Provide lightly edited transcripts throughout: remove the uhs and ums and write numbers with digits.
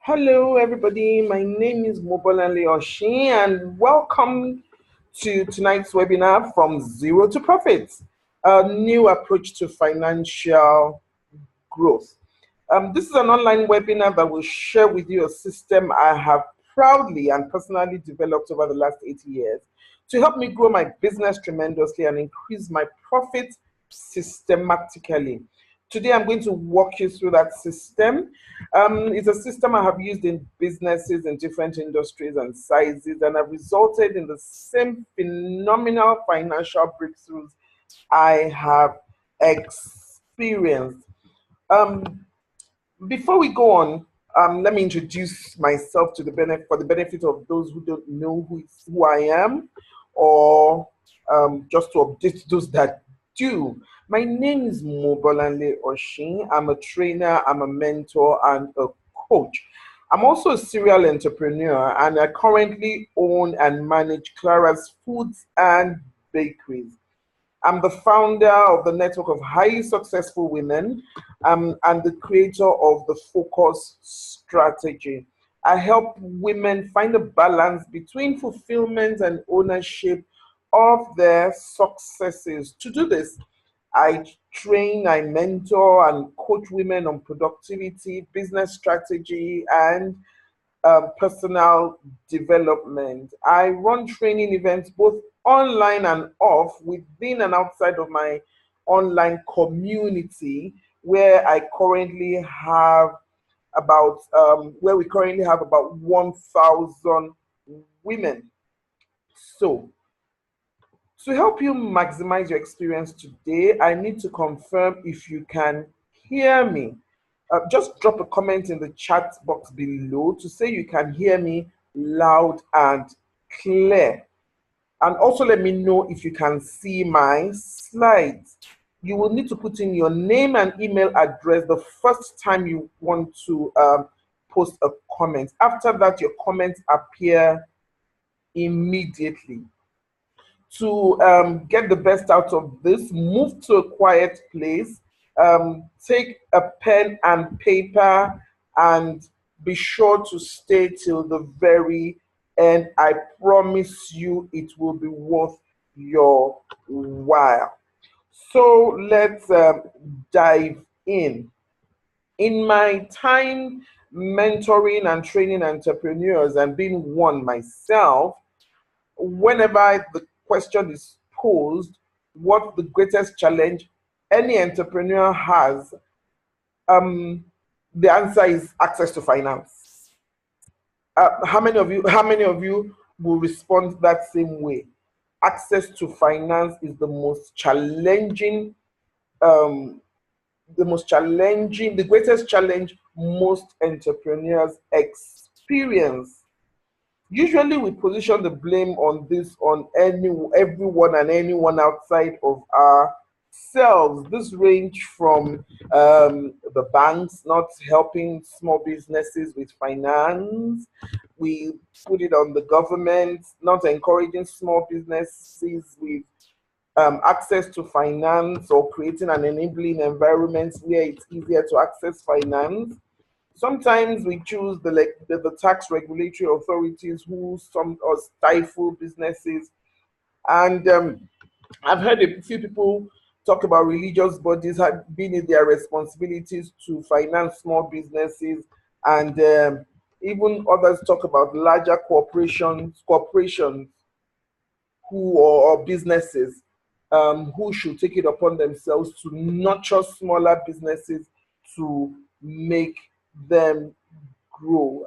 Hello, everybody. My name is Mobolanle Oshin, and welcome to tonight's webinar from Zero to Profit, a new approach to financial growth. This is an online webinar that will share with you a system I have proudly and personally developed over the last 80 years to help me grow my business tremendously and increase my profit systematically. Today, I'm going to walk you through that system. It's a system I have used in businesses in different industries and sizes, and have resulted in the same phenomenal financial breakthroughs I have experienced. Um, Before we go on, let me introduce myself to the benefit for the benefit of those who don't know who I am, or just to update those that do. My name is Mobolanle Oshin. I'm a trainer, I'm a mentor, and a coach. I'm also a serial entrepreneur, and I currently own and manage Clara's Foods and Bakeries. I'm the founder of the network of highly successful women, and the creator of the Focus Strategy. I help women find a balance between fulfillment and ownership of their successes. To do this, I train, I mentor, and coach women on productivity, business strategy, and personal development. I run training events both online and off, within and outside of my online community, where I currently have where we currently have about 1,000 women. So, to help you maximize your experience today, I need to confirm if you can hear me. Just drop a comment in the chat box below to say you can hear me loud and clear. And also let me know if you can see my slides. You will need to put in your name and email address the first time you want to post a comment. After that, your comments appear immediately. To get the best out of this, move to a quiet place, take a pen and paper, and be sure to stay till the very end. I promise you it will be worth your while. So let's dive in. In my time mentoring and training entrepreneurs and being one myself, whenever the question is posed, what the greatest challenge any entrepreneur has, the answer is access to finance. How many of you will respond that same way? Access to finance is um, the greatest challenge most entrepreneurs experience. Usually, we position the blame on this on everyone and anyone outside of ourselves. This range from the banks not helping small businesses with finance. We put it on the government not encouraging small businesses with access to finance, or creating an enabling environment where it's easier to access finance. Sometimes we choose the tax regulatory authorities who some or stifle businesses. And I've heard a few people talk about religious bodies have been in their responsibilities to finance small businesses, and even others talk about larger corporations or businesses who should take it upon themselves to nurture smaller businesses to make them grow.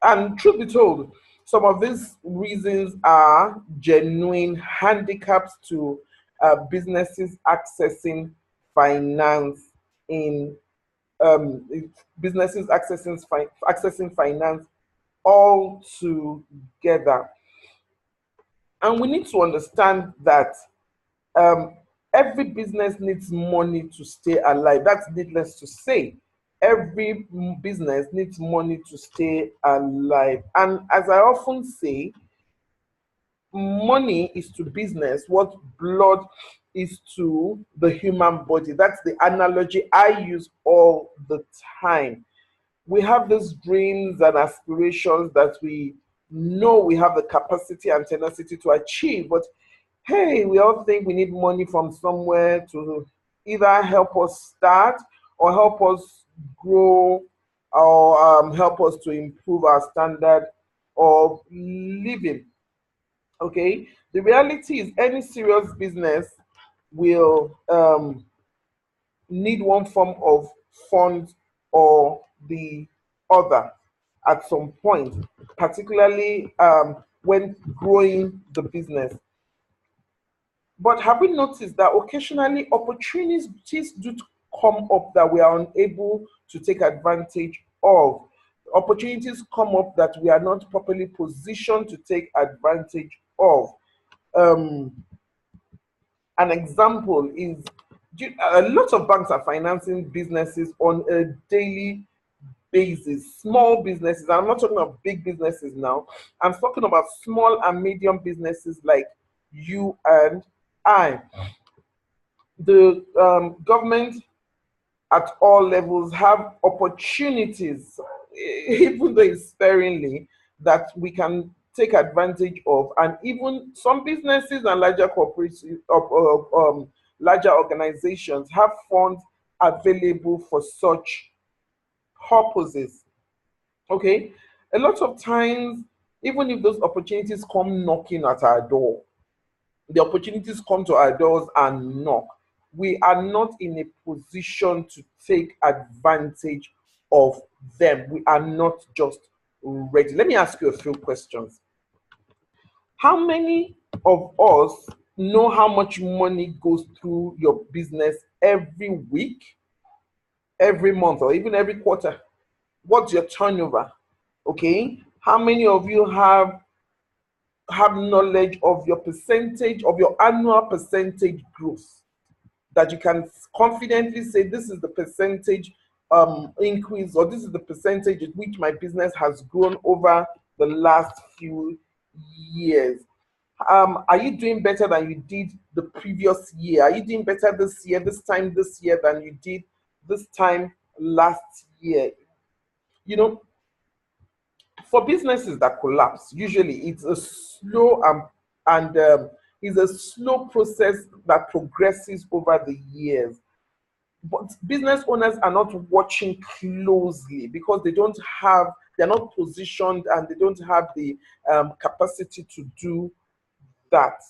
And truth be told, some of these reasons are genuine handicaps to businesses accessing finance in businesses accessing finance all together. And we need to understand that um, every business needs money to stay alive. That's needless to say. Every business needs money to stay alive. And as I often say, money is to business what blood is to the human body. That's the analogy I use all the time. we have these dreams and aspirations that we know we have the capacity and tenacity to achieve, but hey, we all think we need money from somewhere to either help us start or help us grow or help us to improve our standard of living. Okay, the reality is any serious business will need one form of fund or the other at some point, particularly when growing the business. But have we noticed that occasionally opportunities do come up that we are unable to take advantage of? Opportunities come up that we are not properly positioned to take advantage of. Um, an example is a lot of banks are financing businesses on a daily basis, small businesses. I'm not talking about big businesses now. I'm talking about small and medium businesses like you and I. The government at all levels have opportunities, even though it's sparingly, that we can take advantage of. And even some businesses and larger corporations, larger organizations have funds available for such purposes. Okay, a lot of times, even if those opportunities come knocking at our door, the opportunities come to our doors and knock, we are not in a position to take advantage of them. We are not just ready. Let me ask you a few questions. How many of us know how much money goes through your business every week, every month, or even every quarter? What's your turnover? Okay. How many of you have knowledge of your percentage of your annual percentage growth, that you can confidently say this is the percentage increase, or this is the percentage at which my business has grown over the last few years? Are you doing better than you did the previous year? Are you doing better this year, this year than you did this time last year? You know, for businesses that collapse, usually it's a slow and is a slow process that progresses over the years. But business owners are not watching closely because they're not positioned and they don't have the capacity to do that.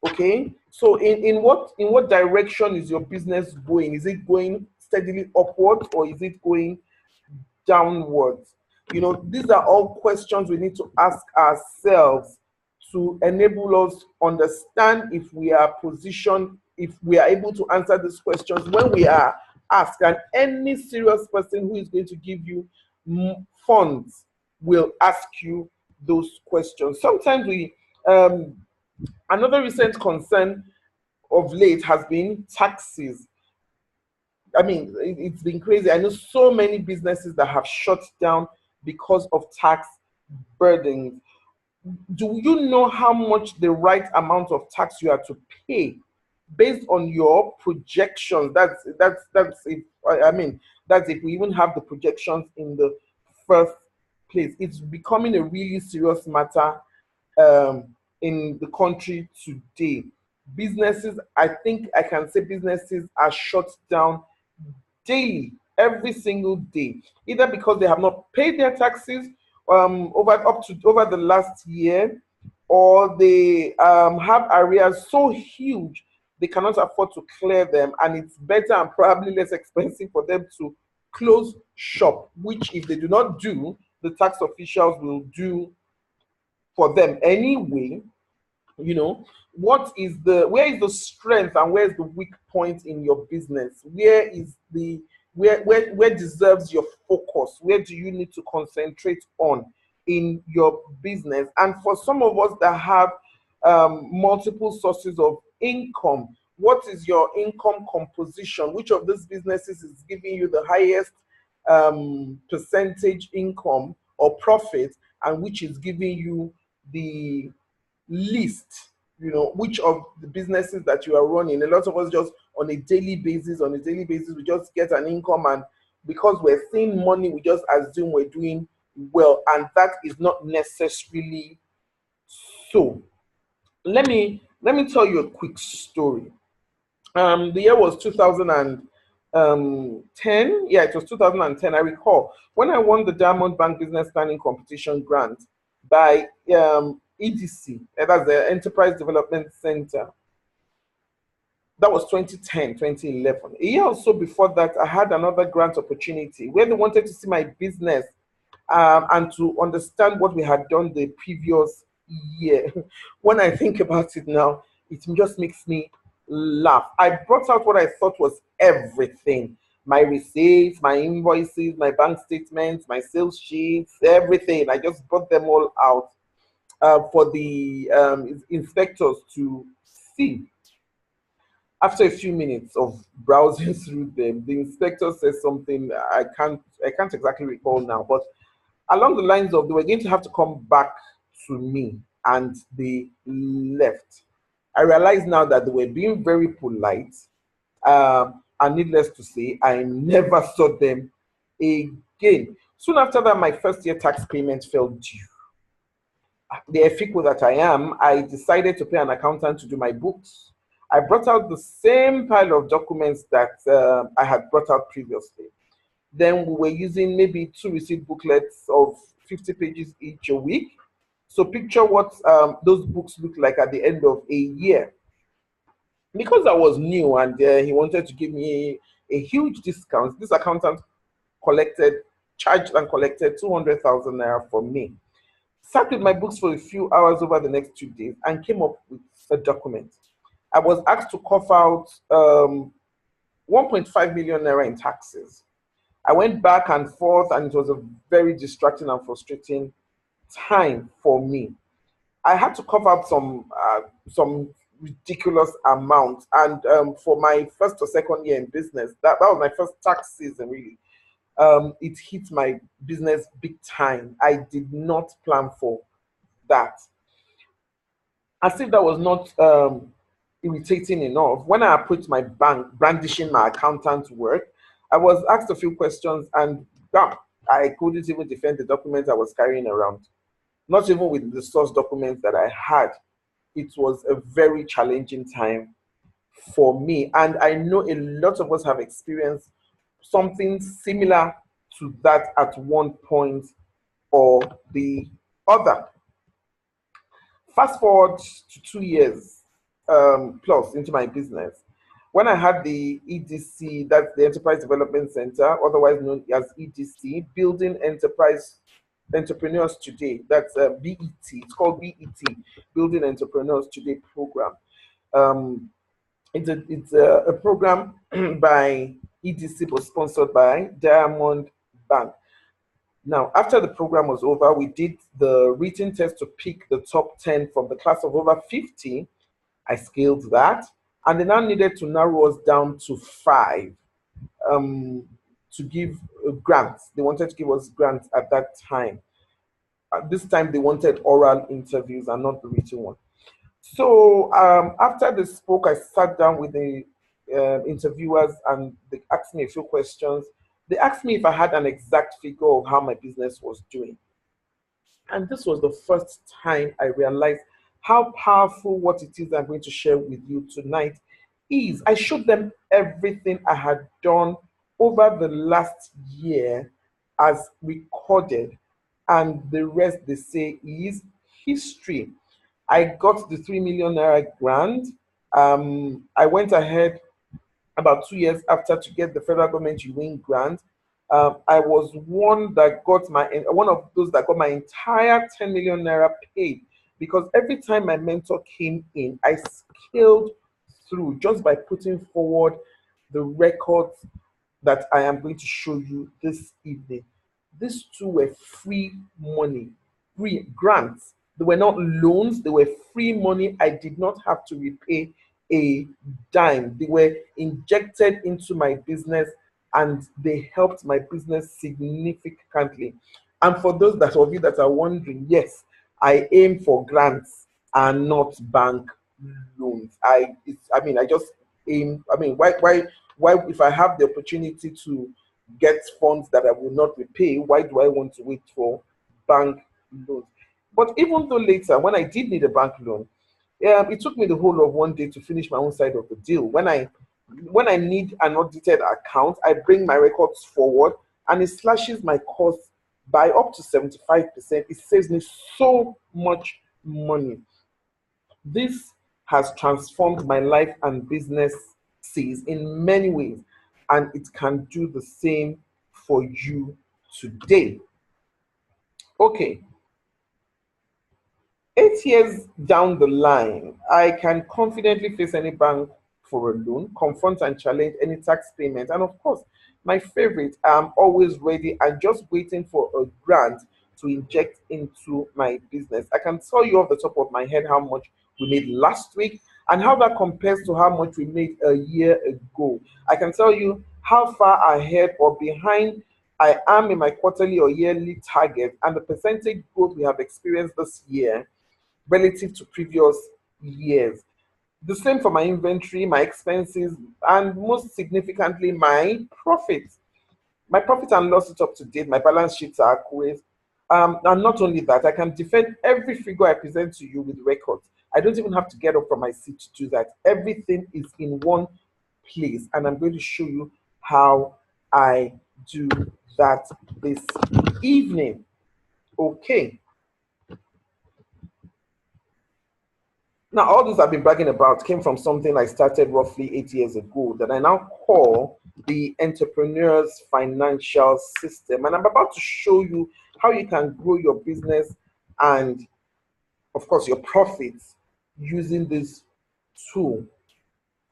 Okay, so in what direction is your business going? Is it going steadily upwards or is it going downwards? These are all questions we need to ask ourselves to enable us understand if we are positioned, if we are able to answer these questions when we are asked. And any serious person who is going to give you funds will ask you those questions. Sometimes another recent concern of late has been taxes. I mean, it's been crazy. I know so many businesses that have shut down because of tax burdens. Do you know how much the right amount of tax you are to pay based on your projections? That's if I mean that's if we even have the projections in the first place. It's becoming a really serious matter in the country today. Businesses, I think I can say businesses are shut down daily, every single day, either because they have not paid their taxes over the last year, or they have arrears so huge they cannot afford to clear them, and it's better and probably less expensive for them to close shop, which if they do not do, the tax officials will do for them anyway. Where is the strength and where is the weak point in your business? Where deserves your focus? Where do you need to concentrate on in your business? And for some of us that have multiple sources of income, what is your income composition? Which of these businesses is giving you the highest percentage income or profit, and which is giving you the least? Which of the businesses that you are running? A lot of us just on a daily basis we just get an income and because we're seeing money, we just assume we're doing well, and that is not necessarily so. Let me tell you a quick story. The year was 2010. Yeah, it was 2010. I recall when I won the Diamond Bank Business Planning Competition grant by EDC, that's the Enterprise Development Center. That was 2010, 2011. A year or so before that, I had another grant opportunity where they wanted to see my business and to understand what we had done the previous year. When I think about it now, it just makes me laugh. I brought out what I thought was everything: my receipts, my invoices, my bank statements, my sales sheets, everything. I just brought them all out for the inspectors to see. After a few minutes of browsing through them, the inspector says something I can't exactly recall now, but along the lines of they were going to have to come back to me, and they left. I realize now that they were being very polite, and needless to say, I never saw them again. Soon after that, my first year tax payment fell due. The effico that I am, I decided to pay an accountant to do my books. I brought out the same pile of documents that I had brought out previously. Then we were using maybe 2 receipt booklets of 50 pages each a week. So picture what those books look like at the end of a year. Because I was new and he wanted to give me a huge discount, this accountant charged and collected 200,000 naira from me. Sat with my books for a few hours over the next 2 days and came up with a document. I was asked to cough out 1.5 million naira in taxes. I went back and forth, and it was a very distracting and frustrating time for me. I had to cover up some ridiculous amount, and for my first or second year in business, that was my first tax season really. It hit my business big time. I did not plan for that. As if that was not irritating enough, when I approached my bank brandishing my accountant's work, I was asked a few questions, and I couldn't even defend the documents I was carrying around, not even with the source documents that I had. It was a very challenging time for me, and I know a lot of us have experienced something similar to that at one point or the other. Fast forward to 2 years plus into my business. When I had the EDC, that's the Enterprise Development Center, otherwise known as EDC, Building Enterprise Entrepreneurs Today, that's BET, it's called BET, Building Entrepreneurs Today program. Um, it's a program by EDC, but sponsored by Diamond Bank. Now, after the program was over, we did the written test to pick the top 10 from the class of over 50. I scaled that, and they now needed to narrow us down to 5 to give grants. They wanted to give us grants at that time. At this time, they wanted oral interviews and not the written one. So after they spoke, I sat down with the interviewers, and they asked me a few questions. They asked me if I had an exact figure of how my business was doing. And this was the first time I realized how powerful what it is I'm going to share with you tonight is. I showed them everything I had done over the last year as recorded, and the rest, they say, is history. I got the 3 million naira grant. I went ahead about 2 years after to get the federal government UN grant. I was one of those that got my entire 10 million naira paid, because every time my mentor came in, I scaled through just by putting forward the records that I am going to show you this evening. These two were free money, free grants. They were not loans, they were free money. I did not have to repay a dime. They were injected into my business, and they helped my business significantly. And for those that of you that are wondering, yes, I aim for grants and not bank loans. I just aim. I mean, why if I have the opportunity to get funds that I will not repay, why do I want to wait for bank loans? But even though later, when I did need a bank loan, it took me the whole of one day to finish my own side of the deal. When I need an audited account, I bring my records forward and it slashes my costs by up to 75%. It saves me so much money. This has transformed my life and businesses in many ways, and it can do the same for you today. Okay, 8 years down the line, I can confidently face any bank for a loan, confront and challenge any tax payment, and of course, my favorite, I'm always ready and just waiting for a grant to inject into my business. I can tell you off the top of my head how much we made last week and how that compares to how much we made a year ago. I can tell you how far ahead or behind I am in my quarterly or yearly target and the percentage growth we have experienced this year relative to previous years. The same for my inventory, my expenses, and most significantly, my profits. My profit and loss is up to date, my balance sheets are accurate. And not only that, I can defend every figure I present to you with records. I don't even have to get up from my seat to do that. Everything is in one place, and I'm going to show you how I do that this evening. Okay. Now, all this I've been bragging about came from something I started roughly 8 years ago that I now call the Entrepreneur's Financial System. And I'm about to show you how you can grow your business and, of course, your profits using this tool.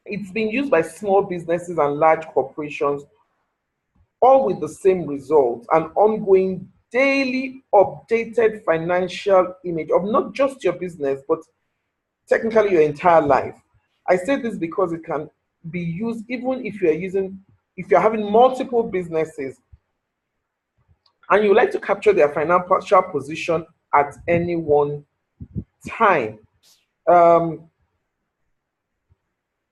It's been used by small businesses and large corporations, all with the same result, an ongoing, daily updated financial image of not just your business, but technically your entire life. I say this because it can be used even if you're having multiple businesses and you like to capture their financial position at any one time. Um,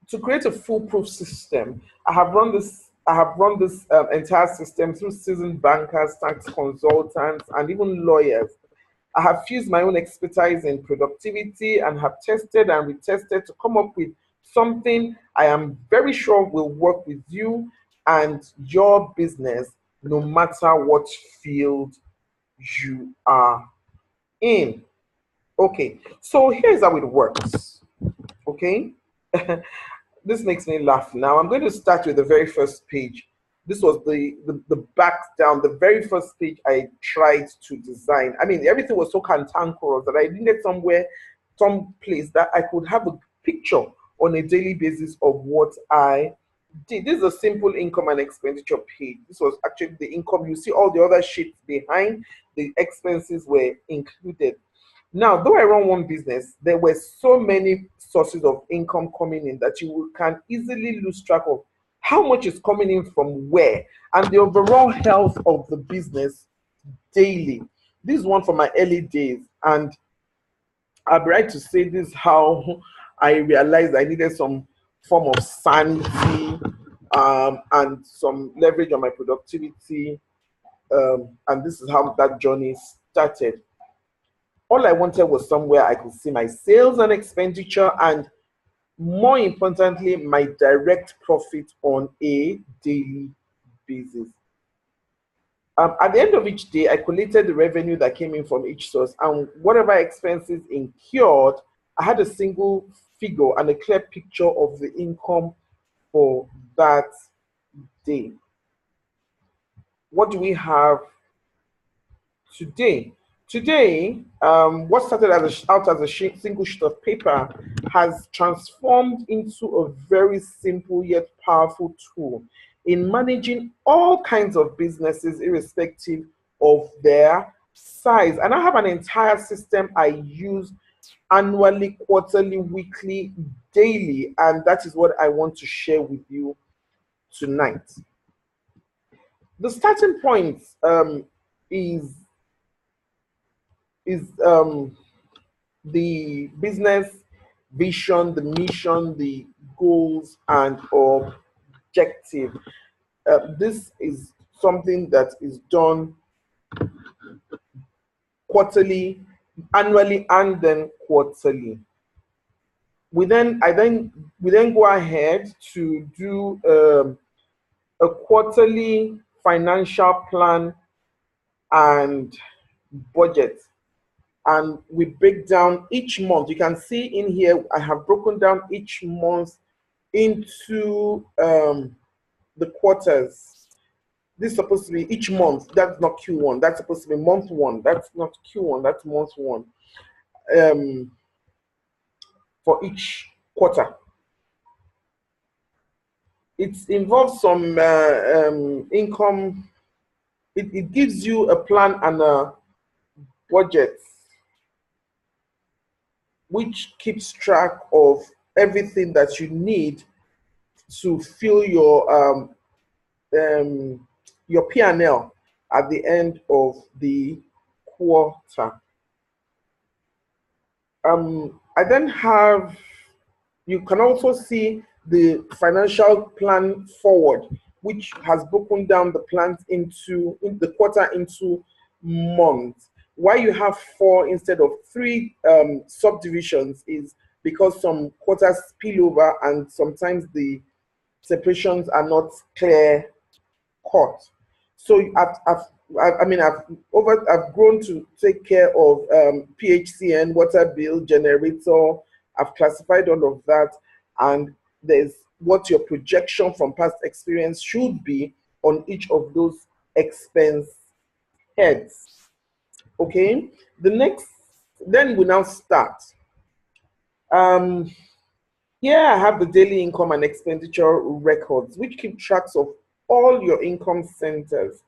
to create a foolproof system, I have run this entire system through seasoned bankers, tax consultants, and even lawyers. I have fused my own expertise in productivity and have tested and retested to come up with something I am very sure will work with you and your business no matter what field you are in. Okay, so here's how it works. Okay, this makes me laugh. Now I'm going to start with the very first page. This was the back down, the very first page I tried to design. I mean, everything was so cantankerous that I needed some place that I could have a picture on a daily basis of what I did. This is a simple income and expenditure page. This was actually the income. You see all the other sheets behind, the expenses were included. Now, though I run one business, there were so many sources of income coming in that can easily lose track of how much is coming in from where and the overall health of the business daily. This is one from my early days, and I'll be right to say this is how I realized I needed some form of sanity and some leverage on my productivity. And this is how that journey started. All I wanted was somewhere I could see my sales and expenditure, and more importantly, my direct profit on a daily basis. At the end of each day, I collated the revenue that came in from each source, and whatever expenses incurred, I had a single figure and a clear picture of the income for that day. What do we have today? Today, what started out as a single sheet of paper has transformed into a very simple yet powerful tool in managing all kinds of businesses, irrespective of their size. And I have an entire system I use annually, quarterly, weekly, daily, and that is what I want to share with you tonight. The starting point is is the business vision, the mission, the goals, and objective. This is something that is done quarterly, annually, and then quarterly. We then go ahead to do a quarterly financial plan and budget, and we break down each month. You can see in here I have broken down each month into the quarters. This is supposed to be each month. That's not Q1. That's supposed to be month one. That's not Q1. That's month one. For each quarter, it involves some income. It gives you a plan and a budget, which keeps track of everything that you need to fill your P&L at the end of the quarter. I then have, you can also see the financial plan forward, which has broken down the plans into the quarter into months. Why you have 4 instead of 3 subdivisions is because some quarters spill over and sometimes the separations are not clear cut. So I've grown to take care of PHCN, water bill, generator. I've classified all of that, and there's what your projection from past experience should be on each of those expense heads. Okay, then we now start. Here I have the daily income and expenditure records, which keep tracks of all your income centers,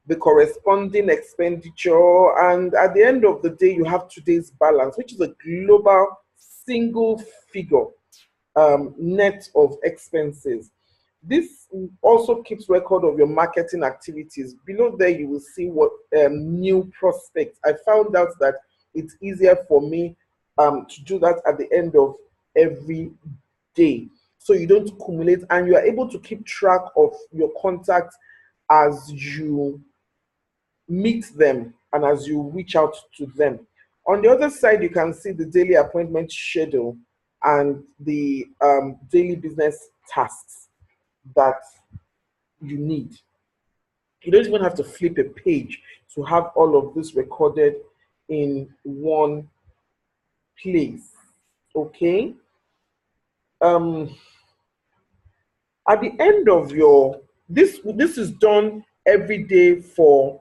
the corresponding expenditure, and at the end of the day, you have today's balance, which is a global single figure net of expenses. This also keeps record of your marketing activities. Below there, you will see what new prospects. I found out that it's easier for me to do that at the end of every day, so you don't accumulate, and you are able to keep track of your contacts as you meet them and as you reach out to them. On the other side, you can see the daily appointment schedule and the daily business tasks that you need. You don't even have to flip a page to have all of this recorded in one place. Okay. At the end of your this is done every day for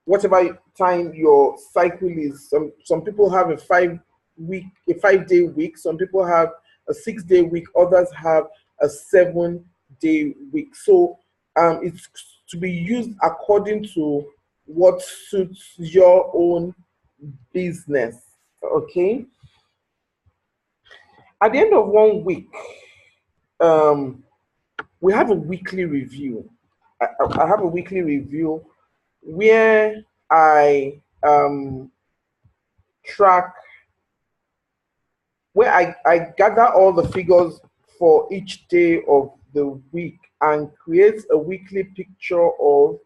whatever time your cycle is. Some people have a 5-day week. Some people have a 6-day week. Others have a 7-day week. So it's to be used according to what suits your own business. Okay. At the end of one week, we have a weekly review. I have a weekly review where I track, where I gather all the figures for each day of the week and create a weekly picture of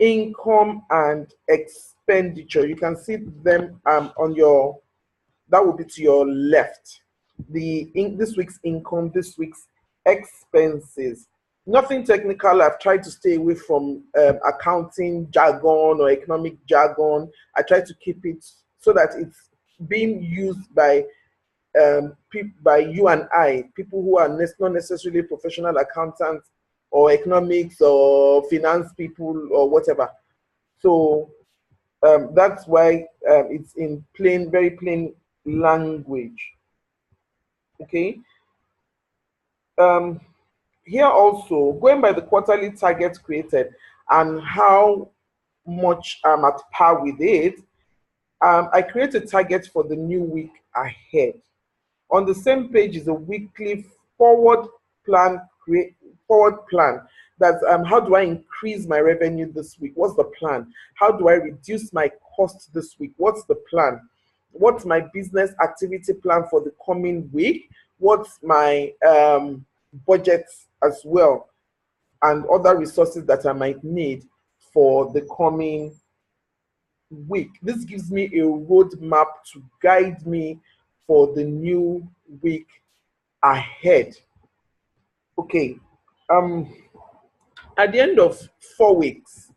income and expenditure. You can see them on your, that will be to your left. This week's income, this week's expenses. Nothing technical. I've tried to stay away from accounting jargon or economic jargon. I try to keep it so that it's being used by you and I, people who are not necessarily professional accountants or economics or finance people or whatever. So that's why it's in very plain language. Okay. Here also, going by the quarterly targets created and how much I'm at par with it, I create a target for the new week ahead. On the same page is a weekly forward plan. That's how do I increase my revenue this week? What's the plan? How do I reduce my cost this week? What's the plan? What's my business activity plan for the coming week? What's my budget as well? and other resources that I might need for the coming week. This gives me a roadmap to guide me for the new week ahead. Okay, um, at the end of 4 weeks,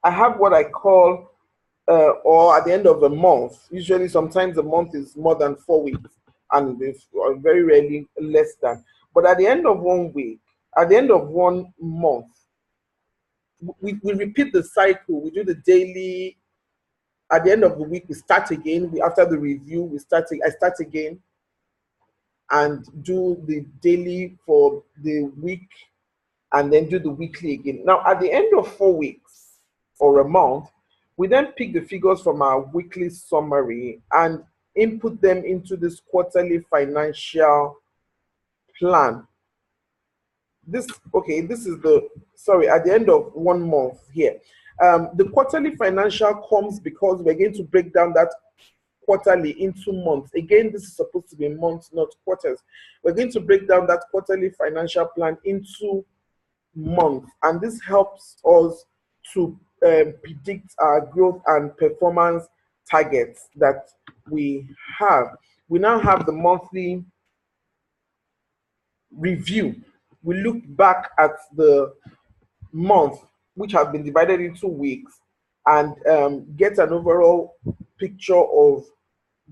I have what I call, or at the end of a month, usually sometimes a month is more than 4 weeks, and it's very rarely less than. But at the end of 1 week, at the end of 1 month, we repeat the cycle. We do the daily. At the end of the week, we start again. After the review, I start again and do the daily for the week, and then do the weekly again. Now, at the end of 4 weeks or a month, we then pick the figures from our weekly summary and input them into this quarterly financial plan. This is at the end of 1 month here. The quarterly financial comes because we're going to break down that quarterly into months. Again, this is supposed to be months, not quarters. We're going to break down that quarterly financial plan into months, and this helps us to predict our growth and performance targets that we have. We now have the monthly review. We look back at the month, which has been divided into weeks, and get an overall picture of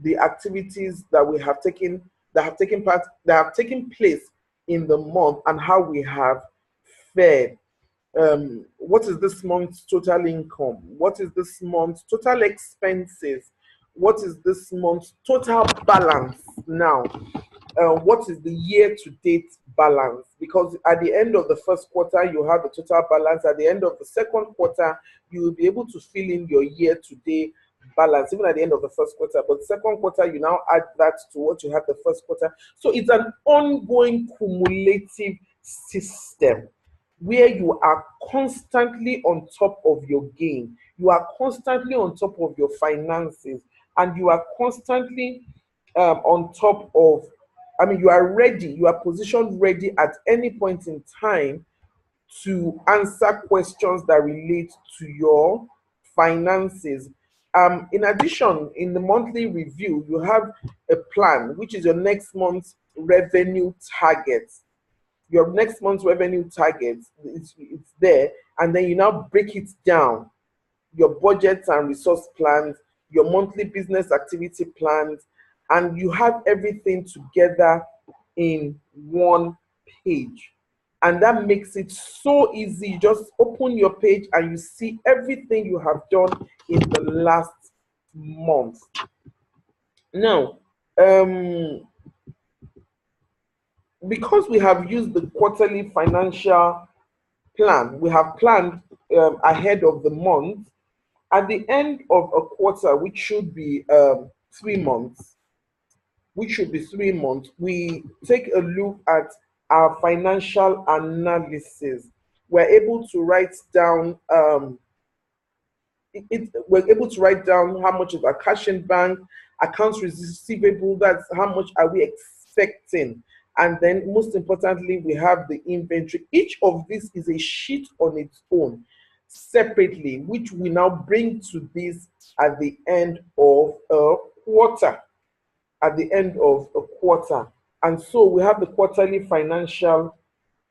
the activities that we have taken, that have taken place in the month, and how we have fared. What is this month's total income? What is this month's total expenses? What is this month's total balance now? What is the year-to-date balance? Because at the end of the first quarter, you have the total balance. At the end of the second quarter, you will be able to fill in your year-to-date balance, even at the end of the first quarter. But second quarter, you now add that to what you had the first quarter. So it's an ongoing cumulative system where you are constantly on top of your game. You are constantly on top of your finances, and you are constantly on top of, you are ready, you are positioned ready at any point in time to answer questions that relate to your finances. In addition, in the monthly review, you have a plan, which is your next month's revenue target. Your next month's revenue target, it's there, and then you now break it down. Your budgets and resource plans, your monthly business activity plans, and you have everything together in one page. And that makes it so easy. You just open your page and you see everything you have done in the last month. Now, because we have used the quarterly financial plan, we have planned ahead of the month. At the end of a quarter, which should be 3 months, we take a look at our financial analysis. We're able to write down how much is our cash in bank, accounts receivable, that's how much are we expecting. And then most importantly, we have the inventory. Each of these is a sheet on its own, separately, which we now bring to this at the end of a quarter. And so we have the quarterly financial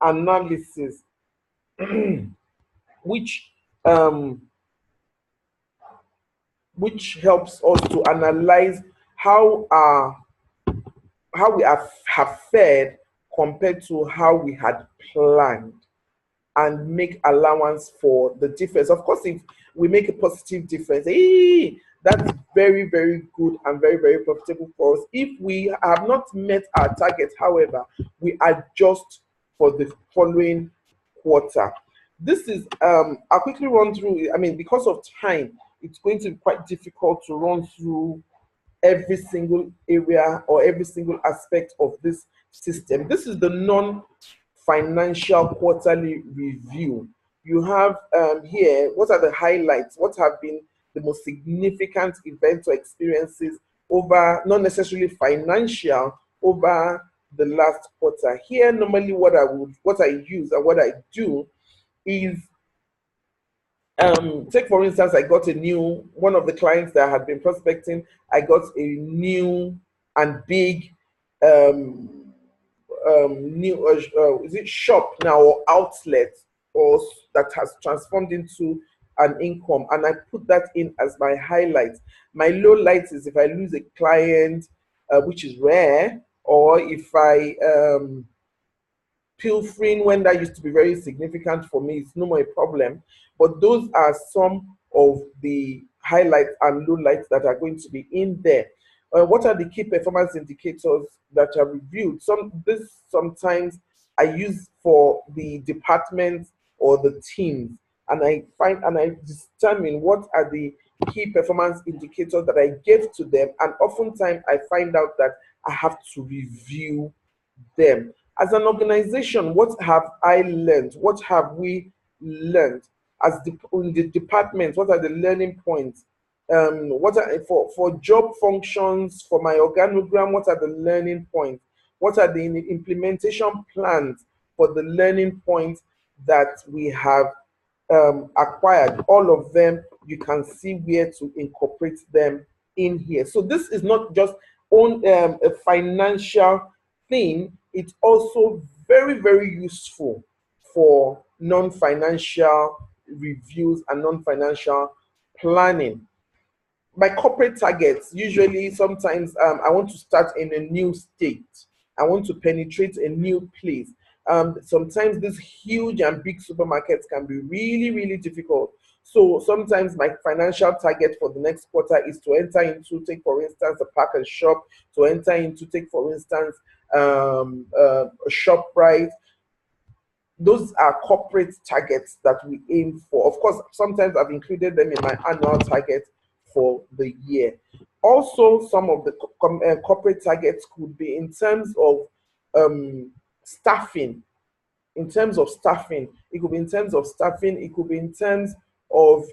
analysis, which helps us to analyze how we have fared compared to how we had planned, and make allowance for the difference. Of course, if we make a positive difference, that's very, very good and very, very profitable for us. If we have not met our target, however, we adjust for the following quarter. This is, I'll quickly run through, because of time, it's going to be quite difficult to run through every single area or every single aspect of this system. This is the non-financial quarterly review. You have here, what are the highlights? What have been the most significant events or experiences over, not necessarily financial, over the last quarter? Here, normally what I use and what I do is, take for instance, I got a new, one of the clients that had been prospecting, I got a new and big um, new is it shop now or outlet, or that has transformed into an income, and I put that in as my highlight. My low light is if I lose a client, which is rare, or if I pilfering when that used to be very significant for me, it's no more a problem. But those are some of the highlights and lowlights that are going to be in there. What are the key performance indicators that are reviewed? Sometimes I use for the departments or the teams, and I determine what are the key performance indicators that I gave to them, and oftentimes I find out that I have to review them. As an organization, what have I learned? What have we learned? In the department, what are the learning points? What are for job functions, for my organogram, what are the learning points? What are the implementation plans for the learning points that we have acquired? All of them, you can see where to incorporate them in here. So this is not just on a financial thing, it's also very, very useful for non-financial reviews and non-financial planning. My corporate targets, usually sometimes I want to start in a new state. I want to penetrate a new place. Sometimes these huge and big supermarkets can be really, really difficult. So sometimes my financial target for the next quarter is to enter into, take for instance, a Park and Shop, to enter into, take for instance, a ShopRite. Those are corporate targets that we aim for. Of course, sometimes I've included them in my annual target for the year. Also, some of the corporate targets could be in terms of staffing. In terms of staffing, it could be in terms of staffing. It could be in terms of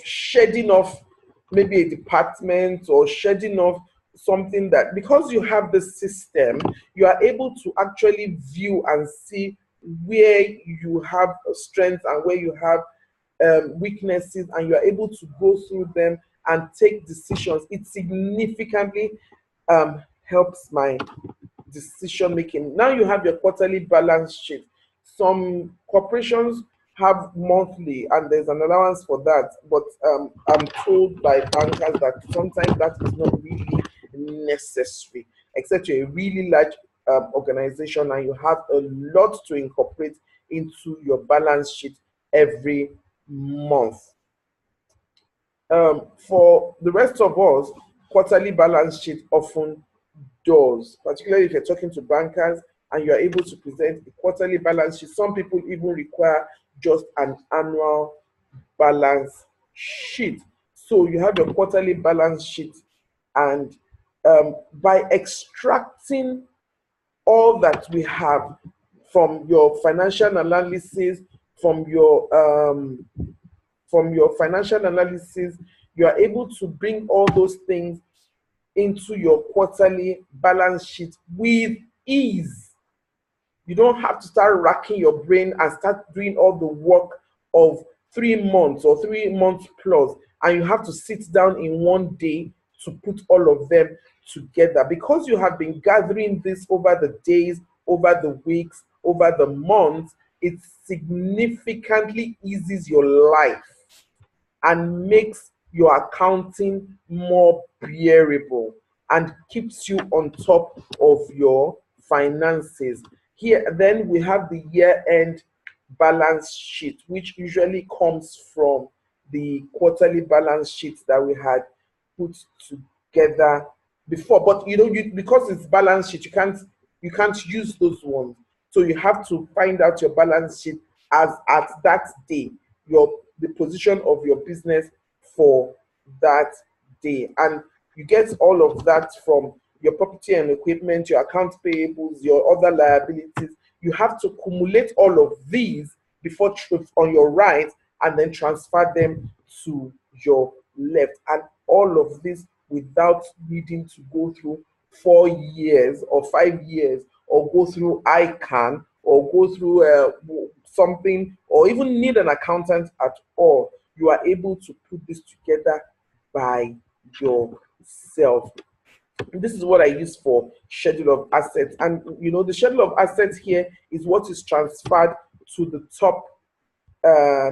shedding off maybe a department, or shedding off something, that because you have the system, you are able to actually view and see where you have strength and where you have weaknesses, and you are able to go through them and take decisions. It significantly helps my decision making. Now you have your quarterly balance sheet. Some corporations have monthly, and there's an allowance for that, but I'm told by bankers that sometimes that is not really necessary, except you're a really large organization and you have a lot to incorporate into your balance sheet every month. For the rest of us, quarterly balance sheet often does, particularly if you're talking to bankers and you're able to present a quarterly balance sheet. Some people even require just an annual balance sheet. So you have your quarterly balance sheet, and by extracting all that we have from your financial analysis, from your financial analysis, you are able to bring all those things into your quarterly balance sheet with ease. You don't have to start racking your brain and start doing all the work of 3 months or 3 months plus, and you have to sit down in one day to put all of them together. Because you have been gathering this over the days, over the weeks, over the months, it significantly eases your life and makes your accounting more bearable and keeps you on top of your finances. Here, then we have the year-end balance sheet, which usually comes from the quarterly balance sheet that we had put together before. But because it's balance sheet, you can't use those ones. So you have to find out your balance sheet as at that day, the position of your business for that day. And you get all of that from your property and equipment, your account payables, your other liabilities. You have to accumulate all of these before on your right, and then transfer them to your left. And all of this without needing to go through 4 years or 5 years, or go through ICANN, or go through something, or even need an accountant at all, you are able to put this together by yourself. This is what I use for schedule of assets. And the schedule of assets here is what is transferred to the top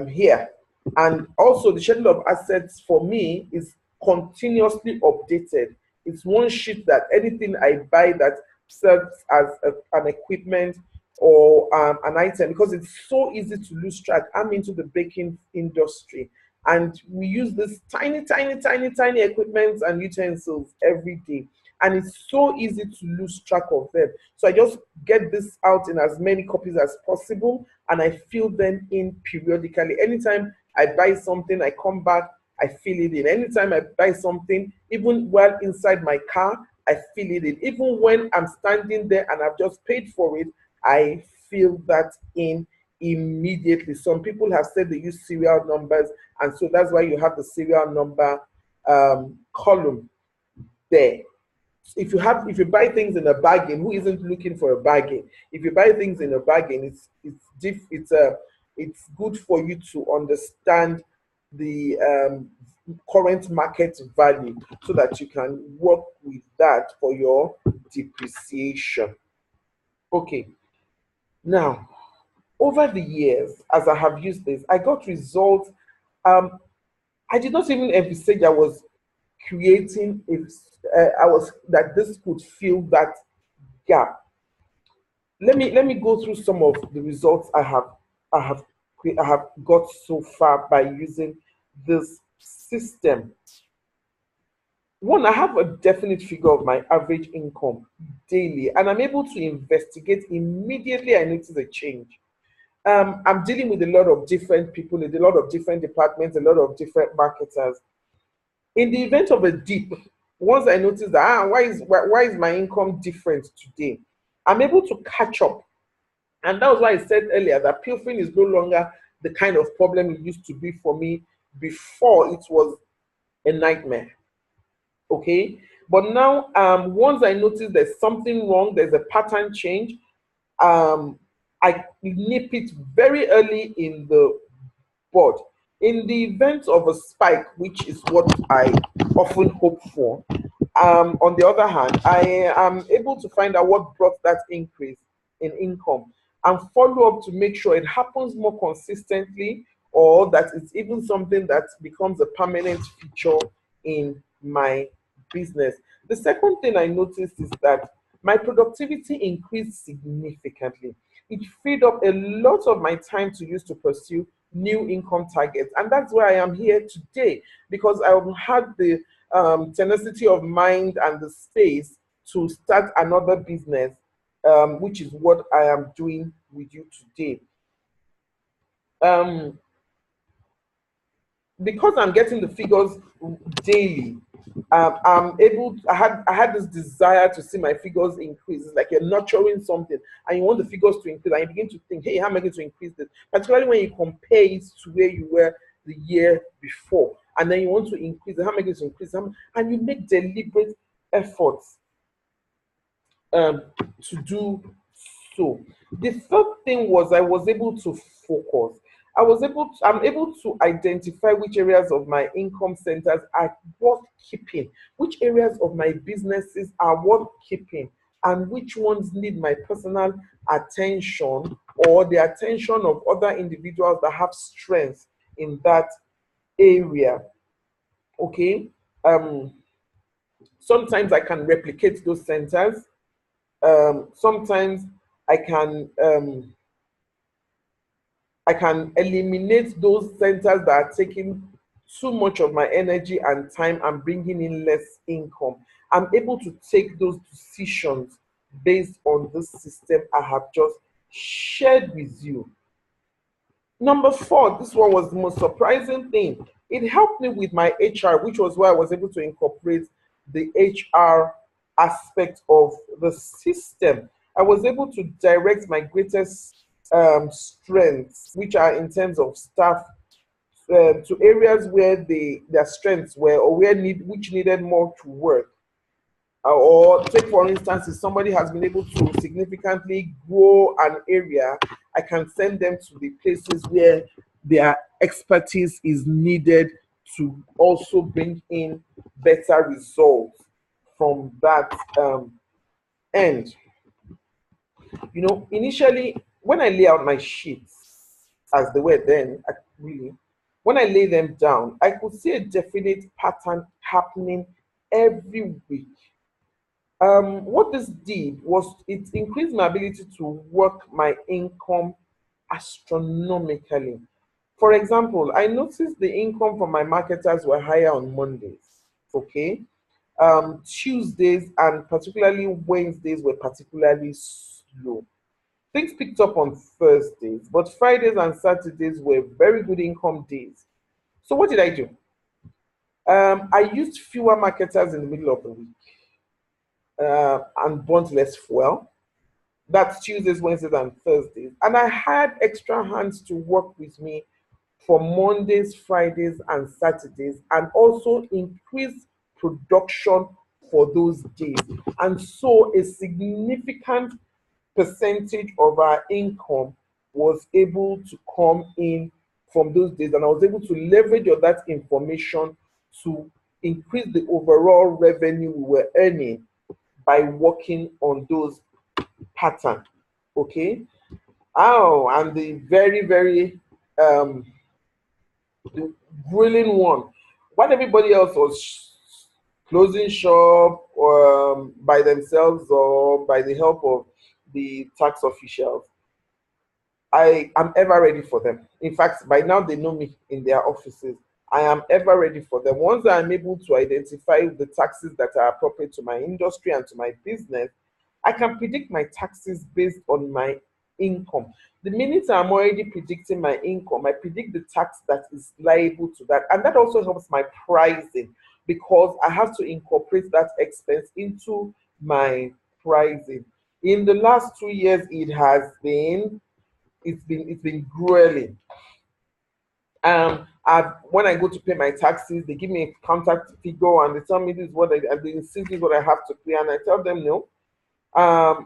here. And also the schedule of assets for me is continuously updated. It's one sheet that anything I buy that serves as an equipment or an item, because it's so easy to lose track. I'm into the baking industry, and we use this tiny, tiny, tiny, tiny equipment and utensils every day. And it's so easy to lose track of them. So I just get this out in as many copies as possible, and I fill them in periodically. Anytime I buy something, I come back, I fill it in. Anytime I buy something, even while inside my car, I fill it in. Even when I'm standing there and I've just paid for it, I fill that in immediately. Some people have said they use serial numbers, and so that's why you have the serial number column there. If you buy things in a bargain, who isn't looking for a bargain? If you buy things in a bargain, it's good for you to understand the current market value, so that you can work with that for your depreciation. Okay, now over the years, as I have used this, I got results. I did not even envisage I was creating that this could fill that gap. Let me go through some of the results I have got so far by using this system. One, I have a definite figure of my average income daily, and I'm able to investigate immediately. I notice a change. I'm dealing with a lot of different people in a lot of different departments, a lot of different marketers. In the event of a dip, once I notice that why is my income different today, I'm able to catch up. And that was why I said earlier that pilfering is no longer the kind of problem it used to be for me before. It was a nightmare. Okay, but now once I notice there's something wrong, there's a pattern change, I nip it very early in the bud. In the event of a spike, which is what I often hope for, on the other hand, I am able to find out what brought that increase in income and follow up to make sure it happens more consistently, or that it's even something that becomes a permanent feature in my business. The second thing I noticed is that my productivity increased significantly. It freed up a lot of my time to use to pursue new income targets. And that's why I am here today, because I had the tenacity of mind and the space to start another business, which is what I am doing with you today. Um, because I'm getting the figures daily, I'm able I had this desire to see my figures increase. It's like you're nurturing something and you want the figures to increase, and you begin to think, hey, how am I going to increase this? Particularly when you compare it to where you were the year before, and then you want to increase it. How am I going to increase it? And you make deliberate efforts to do so. The third thing was I was able to focus. I'm able to identify which areas of my income centers are worth keeping, which areas of my businesses are worth keeping, and which ones need my personal attention or the attention of other individuals that have strength in that area. Okay. Sometimes I can replicate those centers. Sometimes I can eliminate those centers that are taking too much of my energy and time and bringing in less income. I'm able to take those decisions based on this system I have just shared with you. Number four, this one was the most surprising thing. It helped me with my HR, which was why I was able to incorporate the HR aspect of the system. I was able to direct my greatest strengths, which are in terms of staff, to areas where their strengths were, or which needed more to work. Or take for instance, if somebody has been able to significantly grow an area, I can send them to the places where their expertise is needed to also bring in better results from that end. Initially, when I lay out my sheets, as they were then, really, when I lay them down, I could see a definite pattern happening every week. What this did was it increased my ability to work my income astronomically. For example, I noticed the income from my marketers were higher on Mondays. Okay. Tuesdays and particularly Wednesdays were particularly slow. Things picked up on Thursdays, but Fridays and Saturdays were very good income days. So what did I do? I used fewer marketers in the middle of the week and burnt less fuel. That's Tuesdays, Wednesdays, and Thursdays. And I had extra hands to work with me for Mondays, Fridays, and Saturdays, and also increase production for those days. And so a significant percentage of our income was able to come in from those days. And I was able to leverage on that information to increase the overall revenue we were earning by working on those patterns. Okay. Oh, and the very, very the brilliant one. When everybody else was closing shop by themselves or by the help of the tax officials, I am ever ready for them. In fact, by now they know me in their offices. I am ever ready for them. Once I'm able to identify the taxes that are appropriate to my industry and to my business, I can predict my taxes based on my income. The minute I'm already predicting my income, I predict the tax that is liable to that. And that also helps my pricing because I have to incorporate that expense into my pricing. In the last 2 years, it's been grueling. When I go to pay my taxes, they give me a contact figure and they tell me this is what and they insist this is what I have to pay, and I tell them no.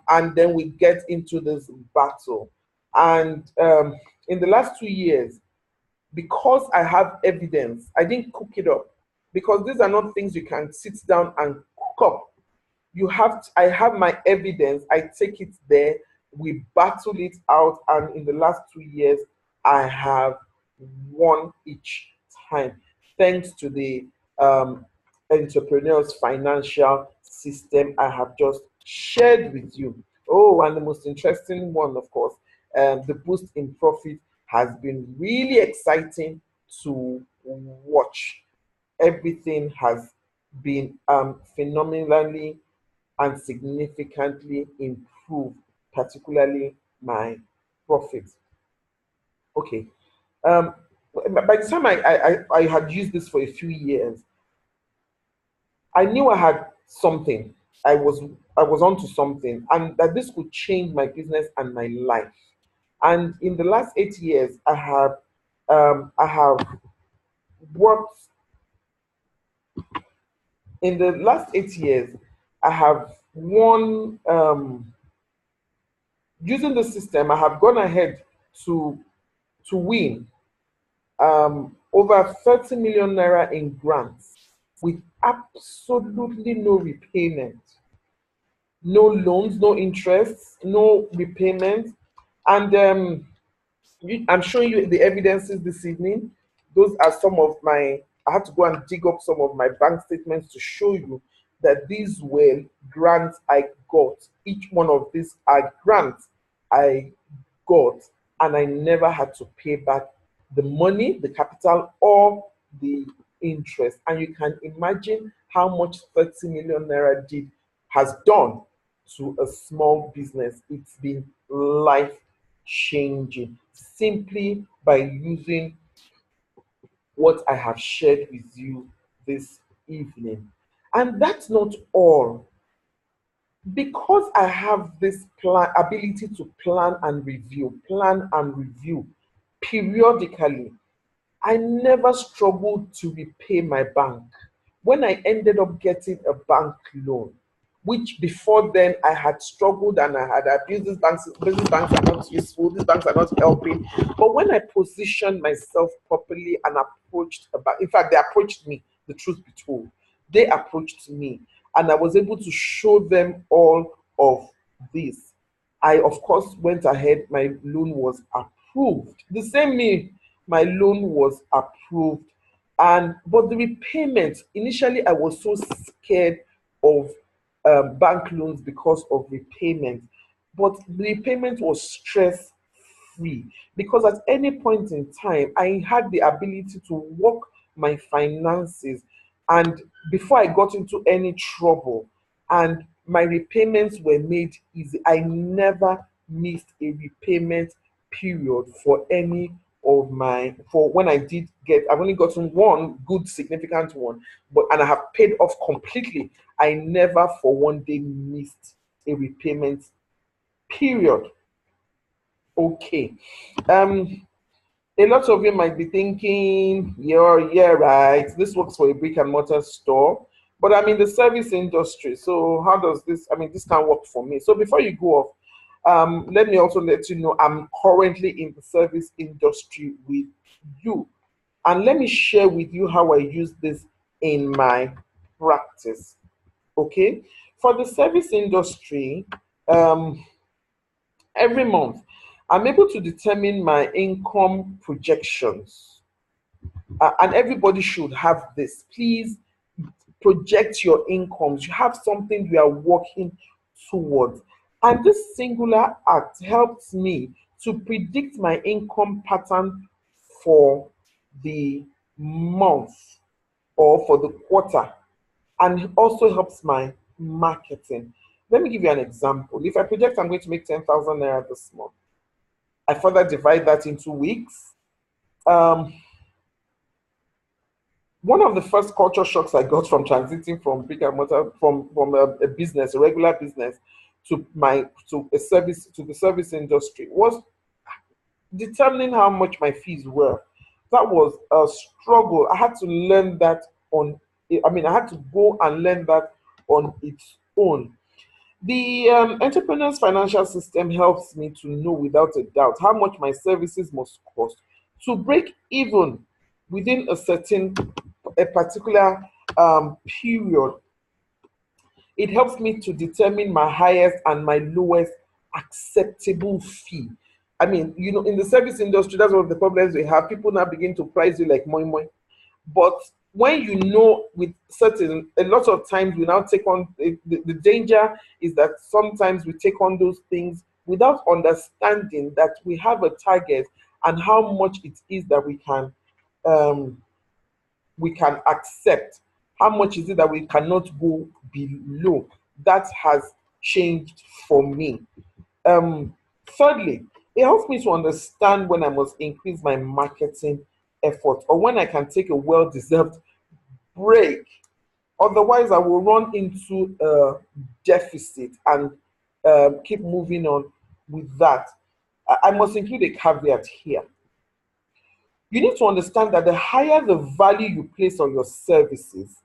And then we get into this battle. And in the last 2 years, because I have evidence, I didn't cook it up because these are not things you can sit down and cook up. I have my evidence, I take it there, we battle it out, and in the last 2 years, I have won each time thanks to the entrepreneur's financial system I have just shared with you. Oh, and the most interesting one, of course, the boost in profit has been really exciting to watch. Everything has been phenomenally and significantly improved, particularly my profit. Okay. Um, by the time I had used this for a few years, I knew I had something. I was I was onto something, and that this could change my business and my life. And in the last 8 years, I have worked. In the last 8 years, I have won using the system. I have gone ahead to win over 30 million naira in grants with absolutely no repayment, no loans, no interest, no repayment. And I'm showing you the evidences this evening. Those are some of my, I had to go and dig up some of my bank statements to show you that these were grants I got. Each one of these are grants I got, and I never had to pay back the money, the capital, or the interest. And you can imagine how much 30 million naira did has done to a small business. It's been life changing simply by using what I have shared with you this evening. And that's not all. Because I have this ability to plan and review periodically, I never struggled to repay my bank. When I ended up getting a bank loan, which before then I had struggled and I had abused. These banks are not useful, these banks are not helping. But when I positioned myself properly and approached about, in fact, they approached me, the truth be told. They approached me and I was able to show them all of this. I, of course, went ahead, my loan was approved. The same me, my loan was approved. And but the repayment, initially I was so scared of bank loans because of repayment. But the repayment was stress free because at any point in time I had the ability to work my finances, and before I got into any trouble, and my repayments were made easy. I never missed a repayment period for any of my, for when I did get, I've only gotten one good significant one, but and I have paid off completely. I never for one day missed a repayment period. Okay. Um, a lot of you might be thinking, yeah, right. This works for a brick and mortar store, but I'm in the service industry. So how does this? I mean, this can work for me. So before you go off, let me also let you know I'm currently in the service industry with you, and let me share with you how I use this in my practice. Okay, for the service industry, um, every month I'm able to determine my income projections. And everybody should have this. Please project your incomes. You have something you are working towards. And this singular act helps me to predict my income pattern for the month or for the quarter, and it also helps my marketing. Let me give you an example. If I project I'm going to make 10,000 naira this month, I further divide that into weeks. Um, One of the first culture shocks I got from transiting from brick and mortar, from a business, a regular business, to my to a service to the service industry was determining how much my fees were. That was a struggle. I had to learn that on. I mean, I had to go and learn that on its own. The entrepreneur's financial system helps me to know without a doubt how much my services must cost to break even within a particular period. It helps me to determine my highest and my lowest acceptable fee. I mean, in the service industry, that's one of the problems we have. People now begin to price you like moi moi. But when you know with certain, a lot of times we now take on, the danger is that sometimes we take on those things without understanding that we have a target and how much it is that um, we can accept. How much is it that we cannot go below? That has changed for me. Um, Thirdly, it helps me to understand when I must increase my marketing effort or when I can take a well deserved break. Otherwise, I will run into a deficit and keep moving on with that. I must include a caveat here. You need to understand that the higher the value you place on your services,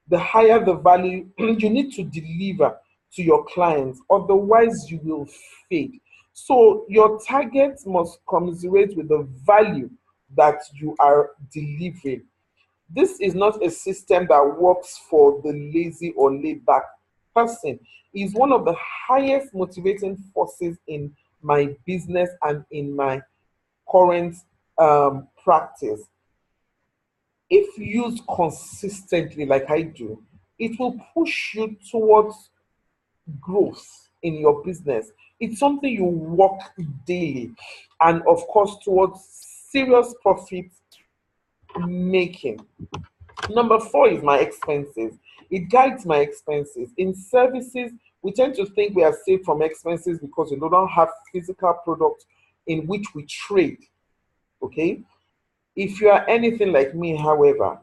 the higher the value you need to deliver to your clients. Otherwise, you will fade. So your targets must commiserate with the value that you are delivering. This is not a system that works for the lazy or laid back person. It's one of the highest motivating forces in my business and in my current practice. If used consistently, like I do, it will push you towards growth in your business. It's something you work daily, and of course, towards serious profit making. Number four is my expenses. It guides my expenses. In services, we tend to think we are safe from expenses because we don't have physical products in which we trade. Okay. If you are anything like me, however,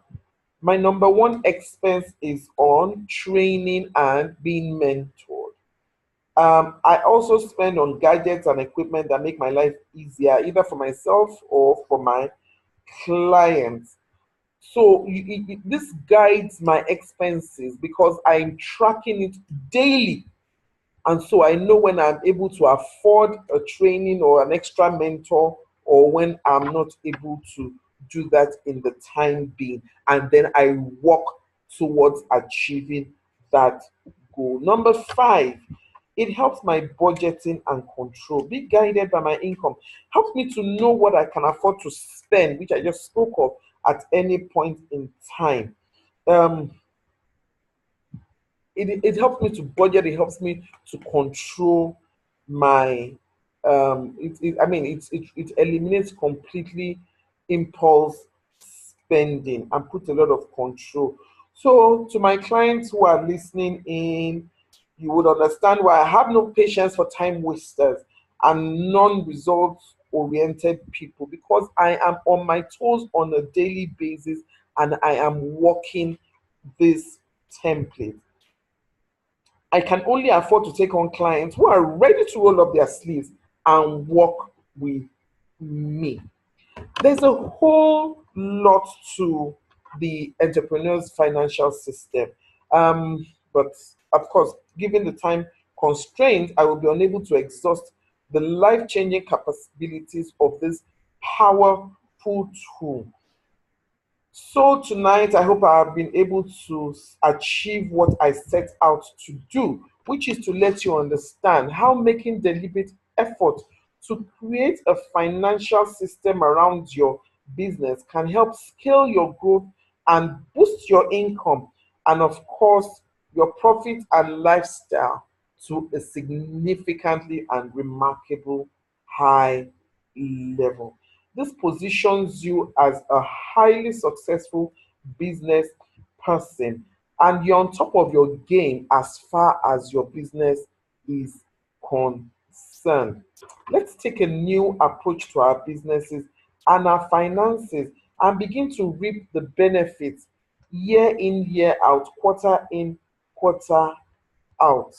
my number one expense is on training and being mentored. I also spend on gadgets and equipment that make my life easier, either for myself or for my clients. So this guides my expenses because I'm tracking it daily. And so I know when I'm able to afford a training or an extra mentor, or when I'm not able to do that in the time being. And then I work towards achieving that goal. Number five, it helps my budgeting and control. Be guided by my income. Helps me to know what I can afford to spend, which I just spoke of, at any point in time. Um, it helps me to budget. It helps me to control my it eliminates completely impulse spending and puts a lot of control. So to my clients who are listening in, you would understand why I have no patience for time wasters and non-results oriented people, because I am on my toes on a daily basis and I am working this template. I can only afford to take on clients who are ready to roll up their sleeves and work with me. There's a whole lot to the entrepreneur's financial system. But of course, given the time constraint, I will be unable to exhaust the life changing capabilities of this powerful tool. So tonight, I hope I have been able to achieve what I set out to do, which is to let you understand how making deliberate effort to create a financial system around your business can help scale your growth and boost your income, and of course, your profit and lifestyle to a significantly and remarkable high level. This positions you as a highly successful business person, and you're on top of your game as far as your business is concerned. Let's take a new approach to our businesses and our finances and begin to reap the benefits year in, year out, quarter in, quarter out.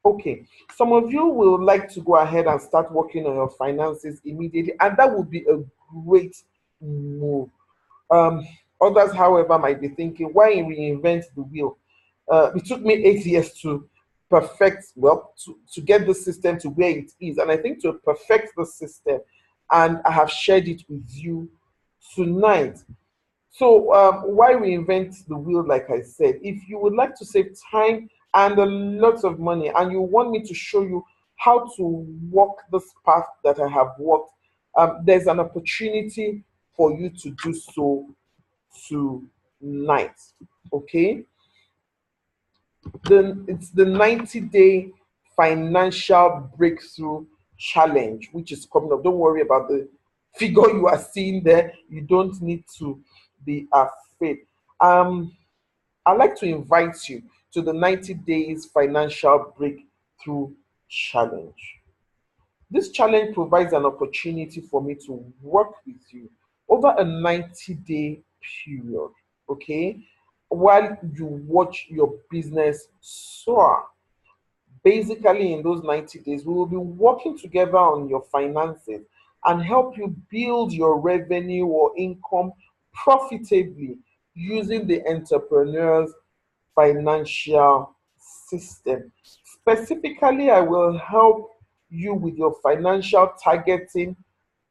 Okay, some of you will like to go ahead and start working on your finances immediately, and that would be a great move. Um, Others, however, might be thinking, why reinvent the wheel? It took me 8 years to perfect, well, to get the system to where it is, and I think to perfect the system, and I have shared it with you tonight. So, why reinvent the wheel? Like I said, if you would like to save time and a lot of money, and you want me to show you how to walk this path that I have walked, there's an opportunity for you to do so tonight. Okay, it's the 90-day financial breakthrough challenge, which is coming up. Don't worry about the figure you are seeing there. You don't need to be afraid. I'd like to invite you to the 90 days financial breakthrough challenge. This challenge provides an opportunity for me to work with you over a 90-day period, okay? While you watch your business soar. Basically, in those 90 days, we will be working together on your finances and help you build your revenue or income profitably using the entrepreneur's financial system. Specifically, I will help you with your financial targeting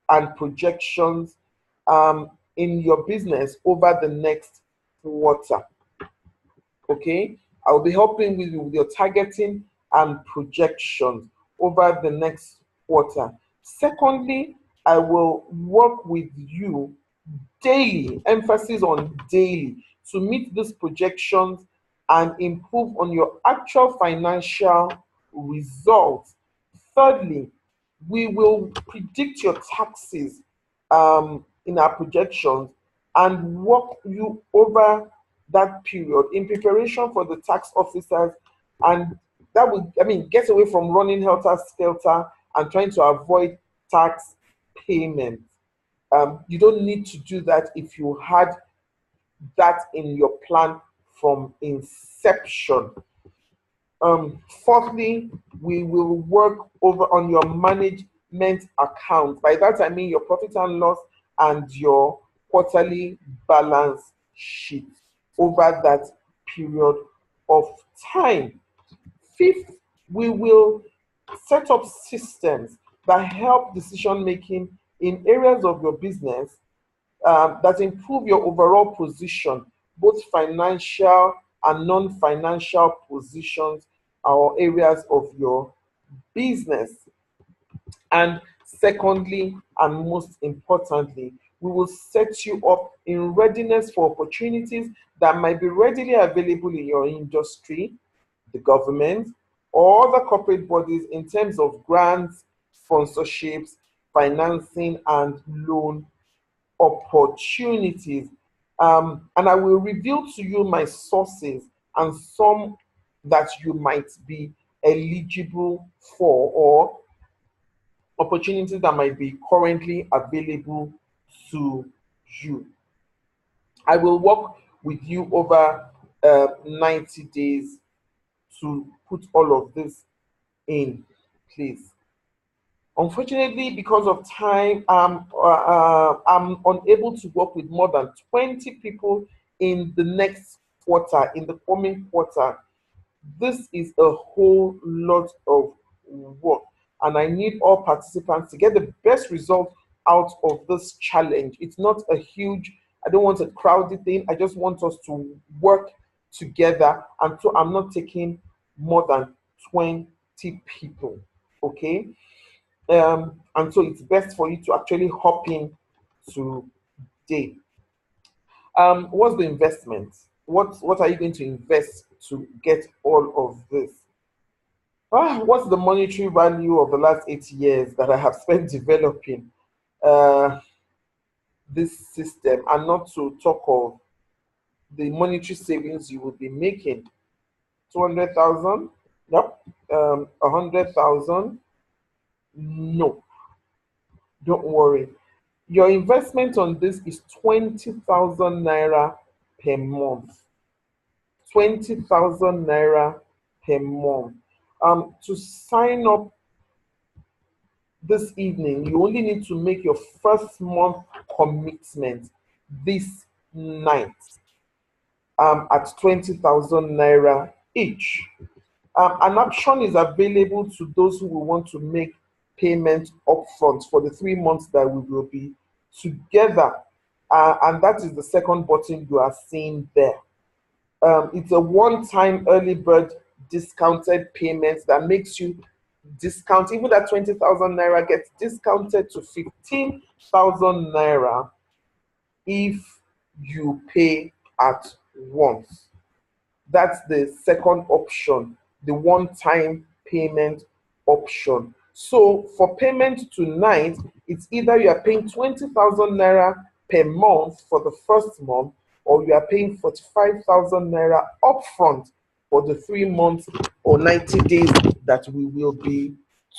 and projections in your business over the next quarter. Okay, I'll be helping with you with your targeting and projections over the next quarter. Secondly, I will work with you daily, emphasis on daily, to meet these projections and improve on your actual financial results. Thirdly, we will predict your taxes in our projections and walk you over that period in preparation for the tax officers, and that will, get away from running helter skelter and trying to avoid tax payment. You don't need to do that if you had that in your plan from inception. Fourthly, we will work over on your management account. By that I mean your profit and loss and your quarterly balance sheet over that period of time. Fifth, we will set up systems that help decision making in areas of your business that improve your overall position, both financial and non-financial positions or areas of your business. And secondly, and most importantly, we will set you up in readiness for opportunities that might be readily available in your industry, the government, or other corporate bodies in terms of grants, sponsorships, financing, and loan opportunities. And I will reveal to you my sources and some that you might be eligible for, or opportunities that might be currently available to you. I will work with you over 90 days to put all of this in place. Unfortunately, because of time, I'm unable to work with more than 20 people in the next quarter, in the coming quarter. This is a whole lot of work, and I need all participants to get the best result out of this challenge. It's not a huge, I don't want a crowded thing. I just want us to work together, and so I'm not taking more than 20 people, okay? And so it's best for you to actually hop in today. What's the investment? What are you going to invest to get all of this? What's the monetary value of the last 8 years that I have spent developing this system, and not to talk of the monetary savings you will be making? 200,000? Yep. 100,000? No, don't worry. Your investment on this is 20,000 naira per month. 20,000 naira per month. To sign up this evening, you only need to make your first month commitment this night at 20,000 naira each. An option is available to those who will want to make payment upfront for the 3 months that we will be together. And that is the second button you are seeing there. It's a one-time early bird discounted payment that makes you discount, even that 20,000 naira gets discounted to 15,000 naira if you pay at once. That's the second option, the one-time payment option. So for payment tonight, it's either you are paying 20,000 naira per month for the first month, or you are paying 45,000 naira upfront for the 3 months or 90 days that we will be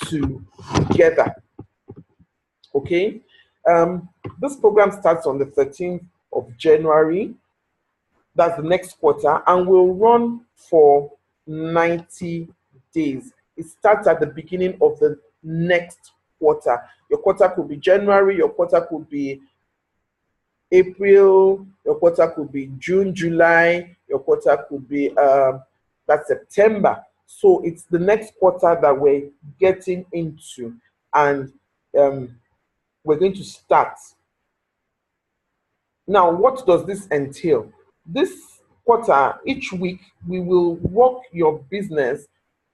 together. Okay? This program starts on the 13th of January. That's the next quarter, and will run for 90 days. It starts at the beginning of the next quarter. Your quarter could be January, your quarter could be April, your quarter could be June, July, your quarter could be that's September. So it's the next quarter that we're getting into, and we're going to start. Now, what does this entail? This quarter, each week, we will work your business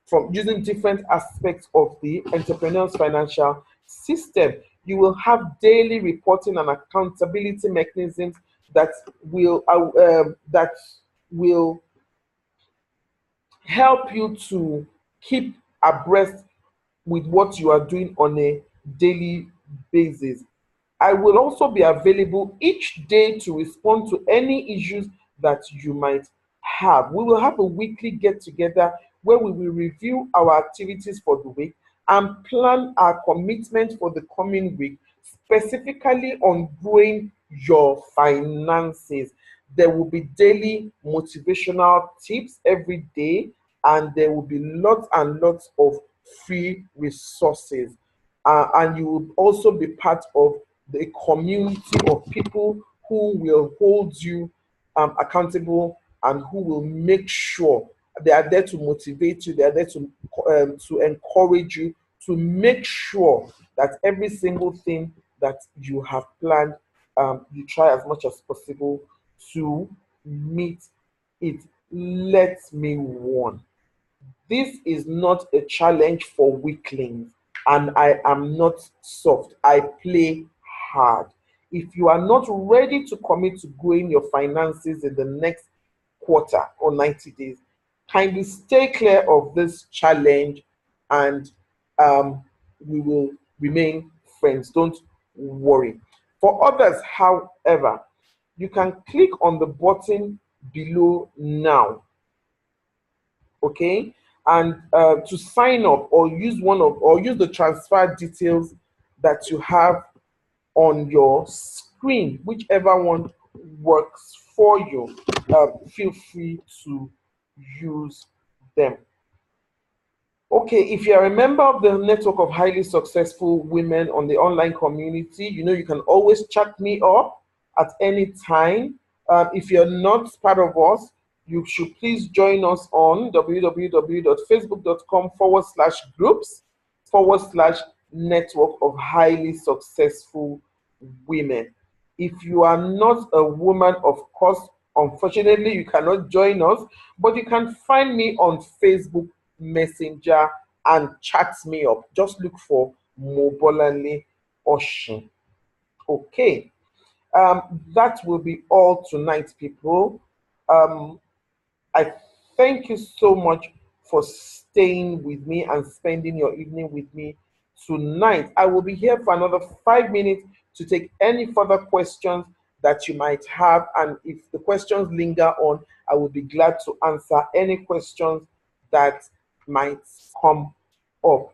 from using different aspects of the entrepreneur's financial system. You will have daily reporting and accountability mechanisms that will help you to keep abreast with what you are doing on a daily basis. I will also be available each day to respond to any issues that you might have. We will have a weekly get together where we will review our activities for the week and plan our commitment for the coming week, specifically on growing your finances. There will be daily motivational tips every day, and there will be lots and lots of free resources. And you will also be part of the community of people who will hold you accountable and who will make sure they are there to motivate you, they are there to encourage you, to make sure that every single thing that you have planned, you try as much as possible to meet it. Let me warn, this is not a challenge for weaklings, and I am not soft. I play hard. If you are not ready to commit to growing your finances in the next quarter or 90 days, kindly stay clear of this challenge, and we will remain friends. Don't worry. For others, however, you can click on the button below now, okay, and to sign up, or use the transfer details that you have on your screen, whichever one works for you. Feel free to use them. Okay, if you're a member of the network of highly successful women on the online community, you can always chat me up at any time. If you're not part of us, you should please join us on www.facebook.com/groups/network of highly successful women. If you are not a woman, of course, unfortunately, you cannot join us, but you can find me on Facebook Messenger and chat me up. Just look for Mobolanle Oshin. Okay, that will be all tonight, people. I thank you so much for staying with me and spending your evening with me tonight. I will be here for another 5 minutes to take any further questions that you might have, and if the questions linger on, I will be glad to answer any questions that might come up.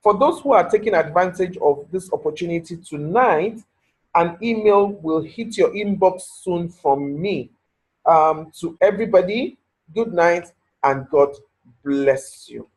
For those who are taking advantage of this opportunity tonight, an email will hit your inbox soon from me. To everybody, good night and God bless you.